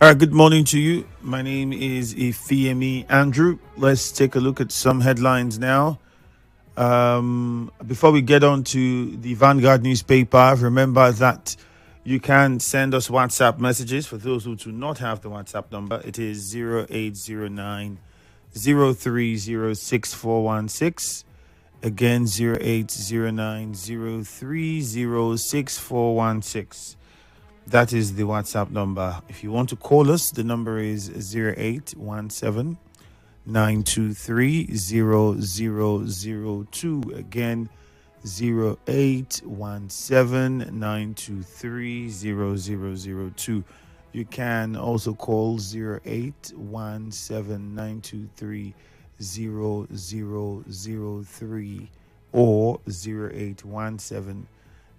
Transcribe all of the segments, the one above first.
All right, good morning to you. My name is Ifiemi Andrew. Let's take a look at some headlines now. Before we get on to the Vanguard newspaper, remember that you can send us WhatsApp messages. For those who do not have the WhatsApp number, it is 0809 0306416. Again, 0809 0306416. That is the WhatsApp number. If you want to call us, the number is 0817 923 0002. Again, 0817 923 0002. You can also call 0817 923 0003 or 0817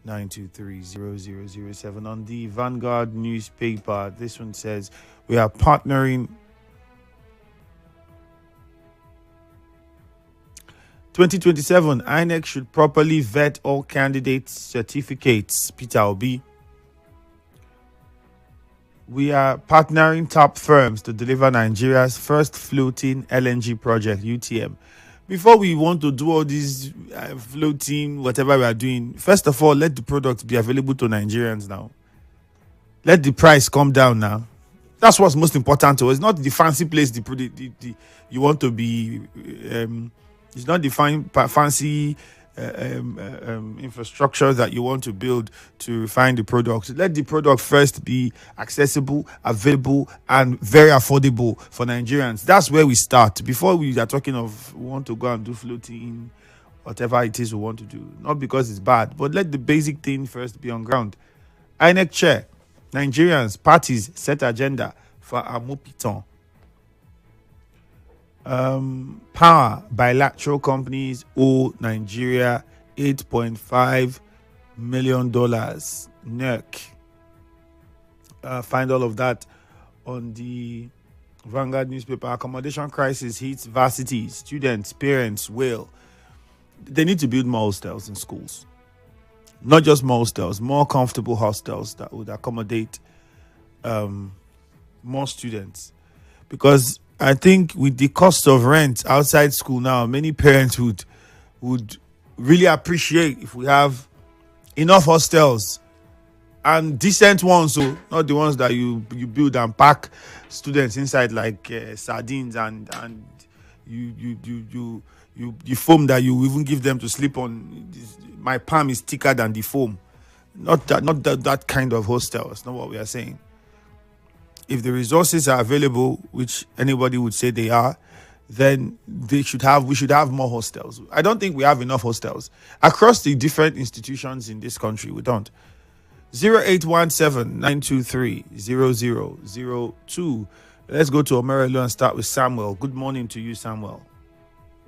923 0007 on the Vanguard newspaper. This one says we are partnering 2027. INEC should properly vet all candidates' certificates. Peter Obi. We are partnering top firms to deliver Nigeria's first floating LNG project, UTM. Before we want to do all these floating, whatever we are doing, first of all, let the product be available to Nigerians now. Let the price come down now. That's what's most important to us. It's not the fancy place you want to be. It's not the fancy infrastructure that you want to build to refine the product. Let the product first be accessible, available, and very affordable for Nigerians. That's where we start. Before we are talking of we want to go and do floating, whatever it is we want to do. Not because it's bad, but let the basic thing first be on ground. INEC chair, Nigerians, parties set agenda for Amopiton. Power bilateral companies owe Nigeria $8.5 million. NERC. Find all of that on the Vanguard newspaper. Accommodation crisis hits varsities. Students, parents wail. They need to build more hostels in schools. Not just more hostels, more comfortable hostels that would accommodate more students. Because I think with the cost of rent outside school now, many parents would really appreciate if we have enough hostels and decent ones, so not the ones that you build and pack students inside like sardines and you foam that you even give them to sleep on. My palm is thicker than the foam. Not that kind of hostel. That's not what we are saying. If the resources are available, which anybody would say they are, then we should have more hostels. I don't think we have enough hostels across the different institutions in this country. We don't. 0817 923 0002. Let's go to Omerelu and start with Samuel. Good morning to you, Samuel.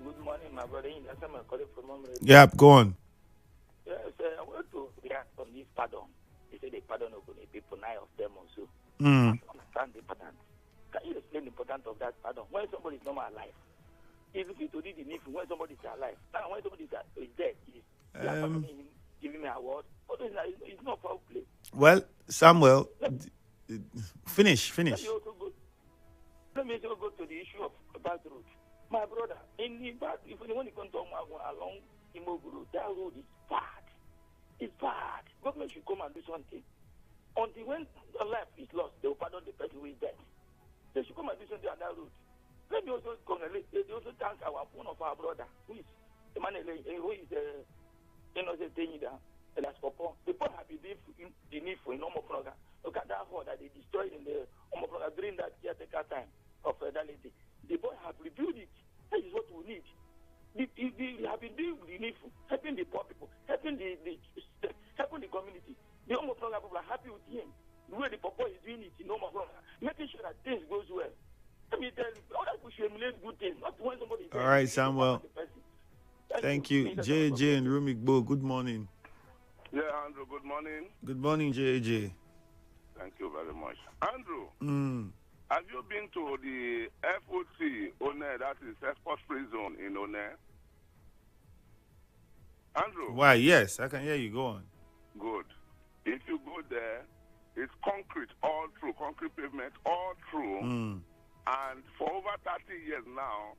Good morning, my brother. I'm calling from Omerelu. Yep, go on. Yes, I want to react on this pardon. They say they pardon people, 9 of them also. Understand the importance. Can you explain the importance of that pardon? When somebody is not alive, it's easy to read the need when somebody is alive. Now, when somebody is dead, giving me a word. It's not foul play. Well, Samuel, finish. Let me also go to the issue of bad road. My brother, in the back, if anyone can talk along Imoguru, that road is bad. It's bad. Government should come and do something. Until when a life is lost, they will pardon the person who is dead. They should come and do something on that road. Let me also congratulate. They also thank one of our brother who is Emmanuel, who is that's Popo. The Pope have been the need for a normal program. Look at that hole that they destroyed in the program during that caretaker time of that lady. The boy have reviewed it. That is what we need. We have been doing the needful, helping the poor people, helping the community. The Omo program people are happy with him. The way the Popo is doing it in Omo program, making sure that things goes well. Let me tell you, all that we should emulate good things, not when somebody. All right, Samuel. Thank you. JJ and Rumikbo, good morning. Yeah, Andrew, good morning. Good morning, JJ. Thank you very much. Andrew, have you been to the FOC, One, that is Export Free Zone in One? Andrew? Why, yes, I can hear you. Go on. Good. If you go there, It's concrete all through, concrete pavement all through. And for over 30 years now,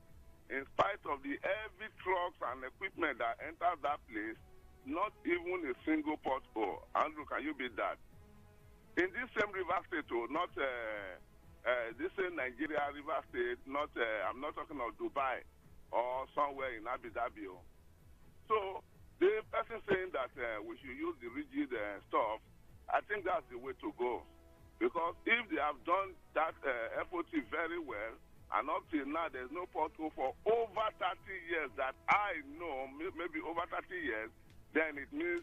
in spite of the heavy trucks and equipment that enters that place, not even a single pothole. Andrew, can you beat that? In this same river state, not this same Nigeria river state, not I'm not talking of Dubai or somewhere in Abu Dhabi. So the person saying that we should use the rigid stuff, I think that's the way to go. Because if they have done that FOT very well, and up till now there's no pothole for over 30 years that I know, maybe over 30 years, then it means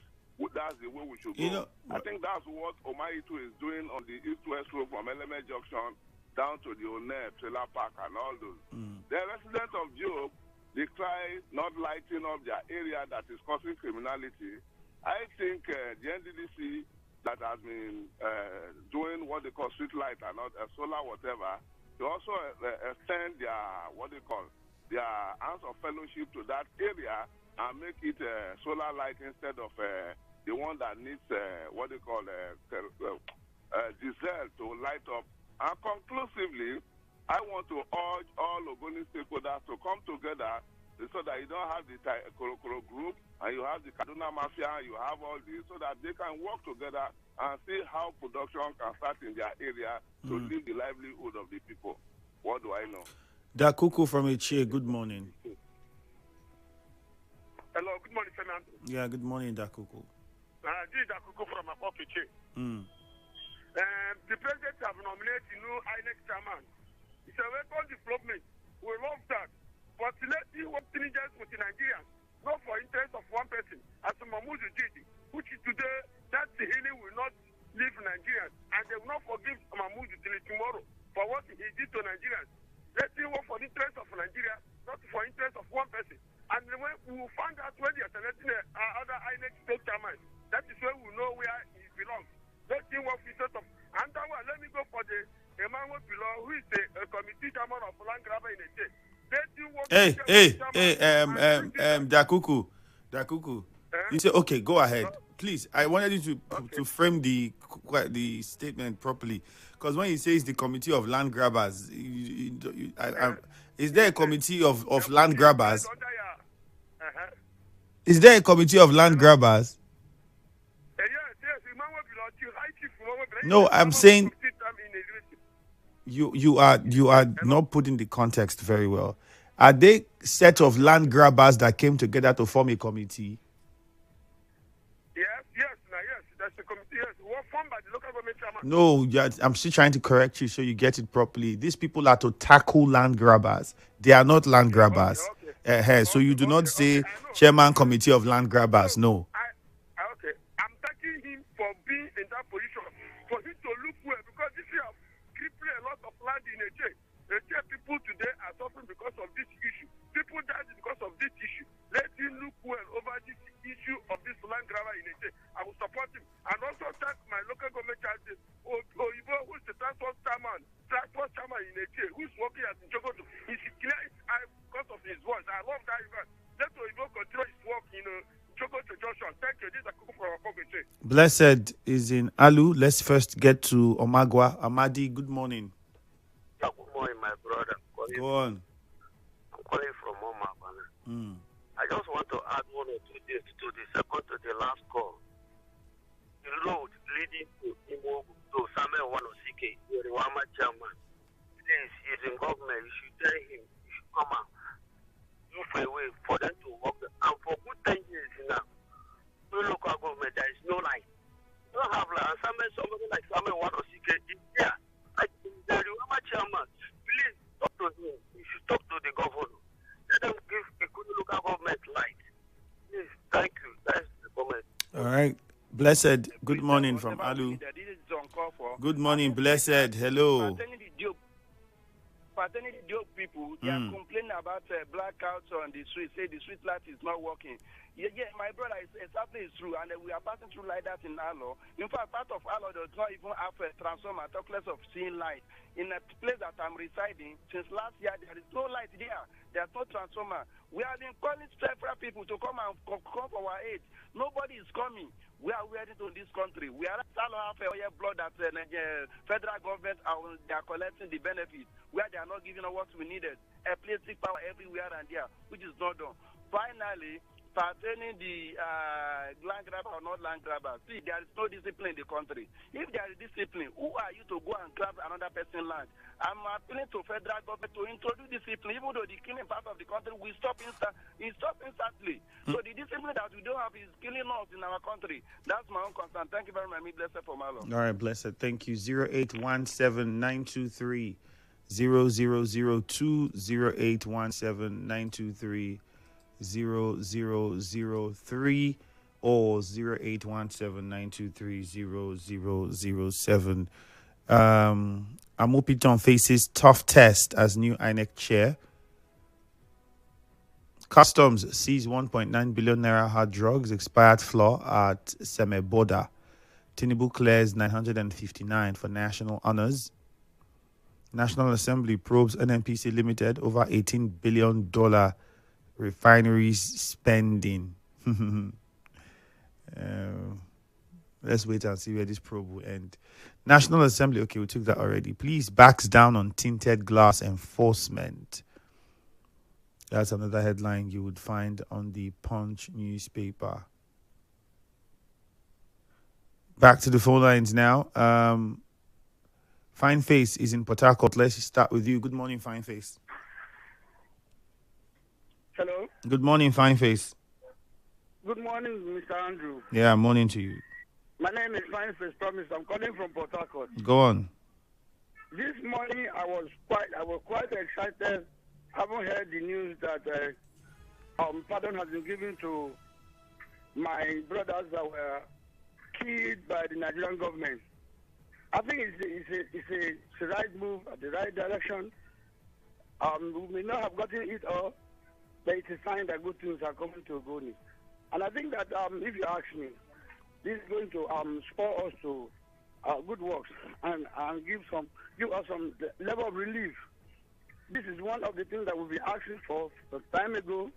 that's the way we should go. I think that's what Omaitu is doing on the east-west road from Element Junction down to the One Trailer Park and all those. The residents of Job, they try not lighting up their area that is causing criminality. I think the NDDC that has been doing what they call street light and not solar whatever, they also extend their their hands of fellowship to that area and make it solar light instead of the one that needs diesel to light up. And conclusively, I want to urge all Ogoni stakeholders to come together so that you don't have the Korokoro group and you have the Kaduna Mafia, you have all this, so that they can work together and see how production can start in their area to live the livelihood of the people. What do I know? Dakuku from Ichie, good morning. Hello, good morning, Fernando. Yeah, good morning, Dakuku. This is Dakuku from Ichie. The president have nominated a new INEC chairman. It's a welcome development. We love that. But let's see what changes with the Nigerians, not for interest of one person, as Mahmoud did, which is today, that the healing will not leave Nigerians, and they will not forgive Mahmoud till tomorrow for what he did to Nigerians. Let's see what for the interest of Nigeria, not for interest of one person. And when we will find out when they are selecting other INEC state chairman, that is when we will know where he belongs. Let's see what we set up. And that one, let me go for the Emmanuel Below, who is the committee chairman of land grabber in the state. Dakuku. You say, okay, go ahead. Please, I wanted you to frame the statement properly. Because when he says the committee of land grabbers, is there a committee of land grabbers? Is there a committee of land grabbers? No, I'm saying you are not putting the context very well. Are they set of land grabbers that came together to form a committee? Yes, that's the committee. Yes, formed by the local government chairman. No, I'm still trying to correct you so you get it properly. These people are to tackle land grabbers. They are not land grabbers. Okay. So you do not say chairman committee of land grabbers. No. Okay, I'm thanking him for being in that position, for him to look well, because this year crippled a lot of land in a jail. The jail people today are suffering because of this issue. People died because of this issue. Let him look well over this issue of this land grabber in a jail. I will support him. And also thank my local government charges, Oibo, who is the transport chairman in a jail, who is working at Njogoto. He's clear his eye because of his voice. I love that event. Let Oibo continue his work in Njogoto Junction. Thank you. This is a Kuku from Okogeche. Blessed is in Alu. Let's first get to Omagwa. Amadi, good morning. Good morning, my brother. Go on. I'm calling from Omagwa. I just want to add 1 or 2 days to the second to the last call. The road leading to Imo to Samuel Wanosike, the Rwama chairman, please, he's in government. You should tell him, he should come out. Look for a way for them to work. And for good 10 years now, no local government, there is no light. You don't have like somebody like Samuel Wanosike is there. Like the Rwama chairman, please talk to him. You should talk to the governor. Let them give a good local government light. Please, thank you. That's the comment. All right. Blessed, good morning from Alu. Good morning, Blessed. Hello. Pertaining the people, they are complaining about blackouts on the street. Say the street light is not working. Yeah, my brother, exactly it's true, and we are passing through like that in Alo. In fact, part of Alo does not even have a transformer, talk less of seeing light. In a place that I'm residing, since last year, there is no light there. There's no transformer. We have been calling several people to come and come for our aid. Nobody is coming. We are waiting to this country. We are all have a blood that the federal government they are collecting the benefits where they are not giving us what we needed. A plastic power everywhere and there, which is not done. Finally, pertaining the land grabber or not land grabber, see, there is no discipline in the country. If there is discipline, who are you to go and grab another person's land? I'm appealing to federal government to introduce discipline, even though the killing part of the country will stop instantly. So the discipline that we don't have is killing us in our country. That's my own concern. Thank you very much. Blessed for my Lord. All right, blessed. Thank you. 0817-923-0002, 0817-923-0003 or 0817-923-0007. Amopiton faces tough test as new INEC chair. Customs sees 1.9 billion naira hard drugs expired floor at Semeboda. Tinubu clears 959 for national honors. National Assembly probes NNPC Limited over $18 billion refineries spending. Let's wait and see where this probe will end. National Assembly, okay, we took that already. Please backs down on tinted glass enforcement. That's another headline you would find on the Punch newspaper. Back to the phone lines now. Fine Face is in Port Harcourt. Let's start with you. Good morning, Fine Face. Hello. Good morning, Fine Face. Good morning, Mr. Andrew. Yeah, morning to you. My name is Fine Face Promise. I'm calling from Port Harcourt. Go on. This morning I was quite excited. Having heard the news that pardon has been given to my brothers that were killed by the Nigerian government. I think it's a right move at the right direction. We may not have gotten it all, but it's a sign that good things are coming to Ogoni. And I think that if you ask me, this is going to spur us to good works and give us some level of relief. This is one of the things that we've been asking for some time ago.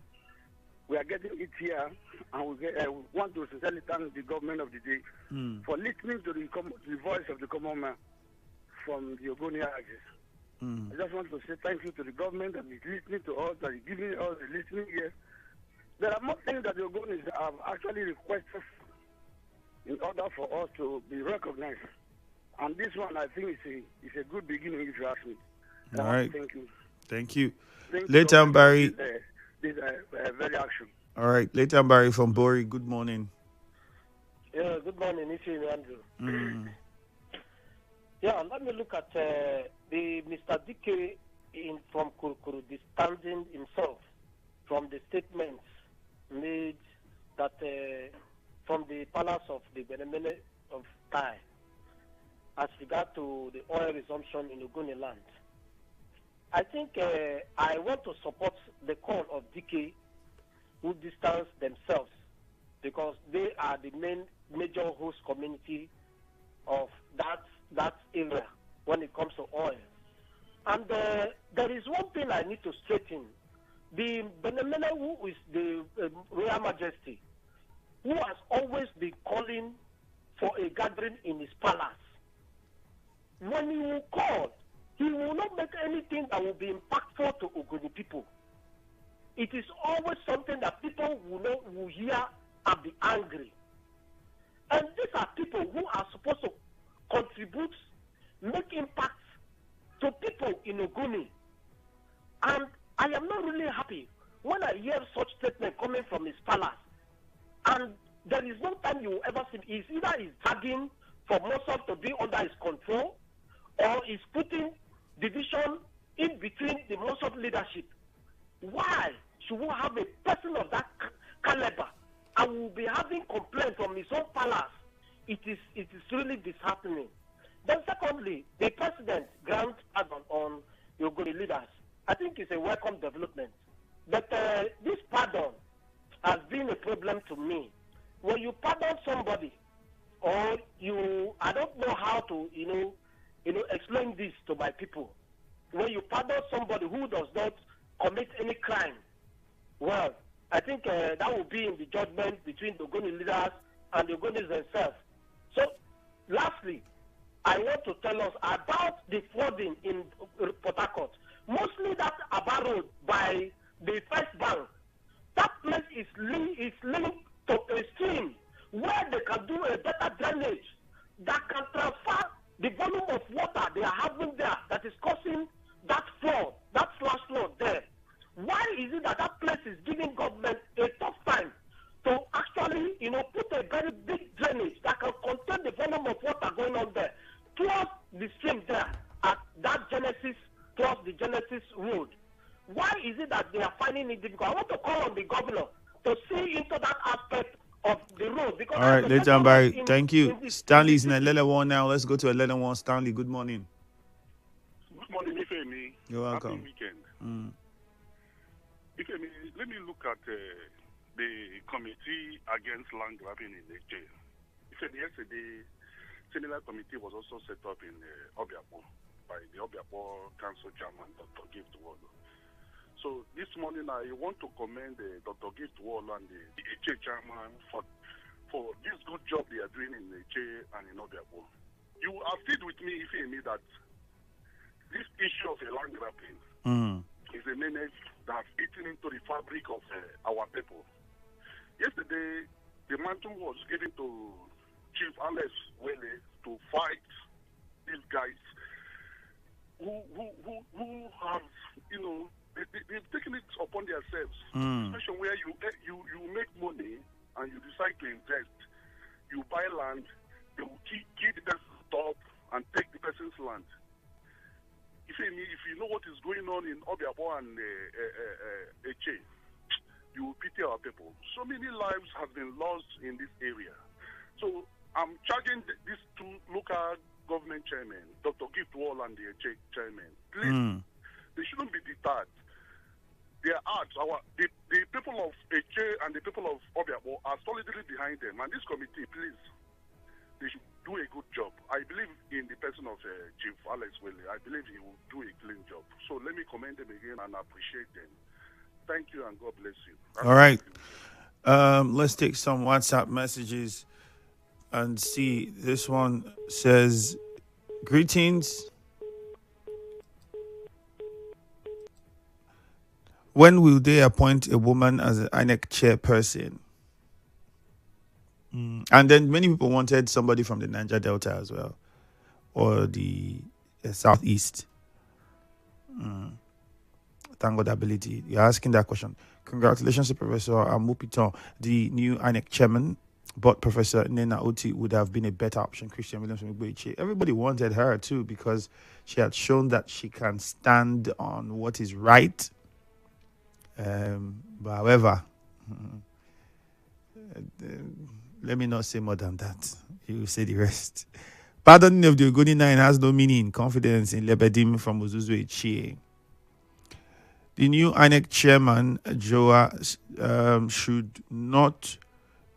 We are getting it here, and we want to sincerely thank the government of the day for listening to the voice of the common man from the Ogoni axis. I just want to say thank you to the government that is listening to us, that is giving us the listening ear. There are more things that the Ogonis have actually requested in order for us to be recognized. And this one, I think, is a good beginning, if you ask me. All right. Thank you. Thank you. Later, Barry. This very action. All right. Later, Barry from Bori. Good morning. Yeah, good morning, Ifiemi Andrew. Yeah, let me look at the Mr. Dike from Kurukuru distancing himself from the statements made that from the palace of the Benemene of Tai as regard to the oil resumption in Ogoni land. I think I want to support the call of DK who distance themselves because they are the major host community of that area when it comes to oil. And there is one thing I need to straighten. The Benemene, who is the Royal Majesty, who has always been calling for a gathering in his palace, when he will call, he will not make anything that will be impactful to Ogoni people. It is always something that people will hear and be angry. And these are people who are supposed to contribute, make impact to people in Ogoni. And I am not really happy when I hear such statement coming from his palace. And there is no time you will ever see him. Either he's dragging for Mossad to be under his control, or he's putting division in between the Mossad leadership. Why should we have a person of that caliber and will be having complaints from his own palace? It is really disheartening. Then secondly, the president grant pardon on Ogoni leaders. I think it's a welcome development. But this pardon has been a problem to me. When you pardon somebody, or I don't know how to, explain this to my people. When you pardon somebody who does not commit any crime, well, I think that will be in the judgment between the Ogoni leaders and the Ogonis themselves. So, lastly, I want to tell us about the flooding in Port Harcourt. Mostly that Aba Road by the First Bank. That place is linked to a stream where they can do a better drainage that can transfer the volume of water they are having there that is causing that flood, that flash flood there. Why is it that that place is giving government a tough time to actually, put a very big drainage that can contain the volume of water going on there towards the stream there at that Genesis, towards the Genesis Road? Why is it that they are finding it difficult? I want to call on the governor to see into that aspect of the road. Because all right, later, Barry. Thank you. Stanley's in Elele 1 now. Let's go to Elele 1. Stanley, good morning. Good morning, Ifiemi. You're welcome. Happy weekend. Ifiemi, let me look at the committee against land grabbing in the jail. Ifiemi, yesterday, similar committee was also set up in Obiapo by the Obiapo Council Chairman, Dr. Gift Wallo. So this morning, I want to commend Dr. Gift Wallo and the HA Chairman for this good job they are doing in the HA and in Obiapo. You are still with me, Ifiemi, that this issue of a land grabbing is a menace that's eaten into the fabric of our people. Yesterday, the mantle was given to Chief Alex Wele to fight these guys who have, they've taken it upon themselves. Especially where you make money and you decide to invest, you buy land, they will kill the person's top and take the person's land. If you know what is going on in Obiabo and Eche, you will pity our people. So many lives have been lost in this area. So I'm charging these two local government chairmen, Dr. Gift Wall and the Eche chairman. Please, they shouldn't be deterred. Their hearts, the people of Eche and the people of Obiabo are solidly behind them. And this committee, please, they should do a good job. I believe in the person of Chief Alex Wele. I believe he will do a clean job. So let me commend them again and appreciate them. Thank you and God bless you. All right. Let's take some WhatsApp messages and see. This one says, greetings. When will they appoint a woman as an INEC chairperson? And then many people wanted somebody from the Niger Delta as well, or the Southeast. Thank God ability. You're asking that question. Congratulations to Professor Amupiton, the new INEC chairman, but Professor Nena Oti would have been a better option. Christian Williams from Igboiche. Everybody wanted her too because she had shown that she can stand on what is right. But however, let me not say more than that. You will say the rest. Pardoning of the Ogoni Nine has no meaning. Confidence in Lebedim from Uzuzu Echie. The new INEC chairman, Joa, should not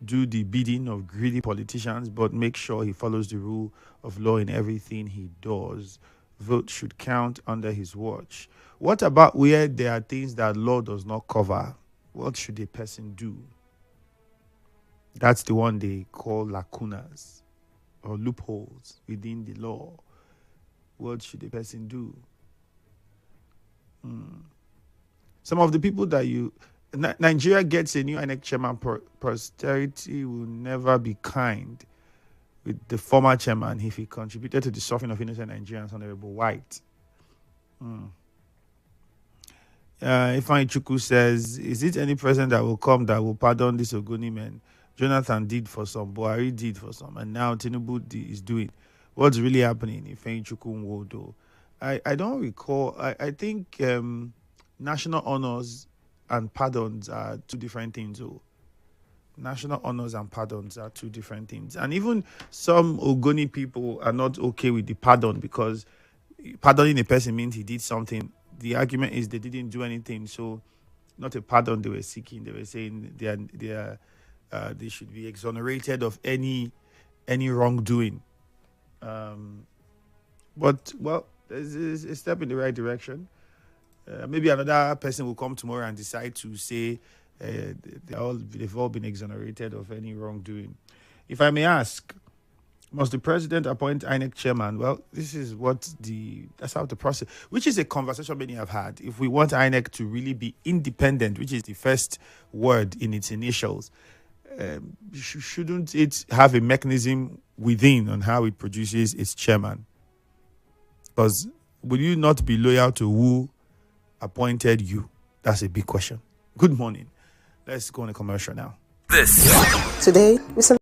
do the bidding of greedy politicians, but make sure he follows the rule of law in everything he does. Vote should count under his watch. What about where there are things that law does not cover? What should a person do? That's the one they call lacunas or loopholes within the law. What should a person do? Some of the people that Nigeria gets a new INEC chairman, posterity will never be kind with the former chairman if he contributed to the suffering of innocent Nigerians, Honorable White. Ifeanyi Chukwu says, is it any president that will come that will pardon these Ogoni men? Jonathan did for some, Buhari did for some, and now Tinubu is doing. What's really happening? Ifeanyi Chukwu Nwodo. I don't recall. I think national honors and pardons are two different things. National honors and pardons are two different things. And even some Ogoni people are not okay with the pardon because pardoning a person means he did something. The argument is they didn't do anything. So not a pardon they were seeking. They were saying they should be exonerated of any wrongdoing. But well, it's a step in the right direction. Maybe another person will come tomorrow and decide to say they've all been exonerated of any wrongdoing. If I may ask, must the president appoint INEC chairman? Well, that's how the process, which is a conversation many have had. If we want INEC to really be independent, which is the first word in its initials, shouldn't it have a mechanism within on how it produces its chairman? Because will you not be loyal to who appointed you? That's a big question. Good morning. Let's go on a commercial now. Today, we celebrate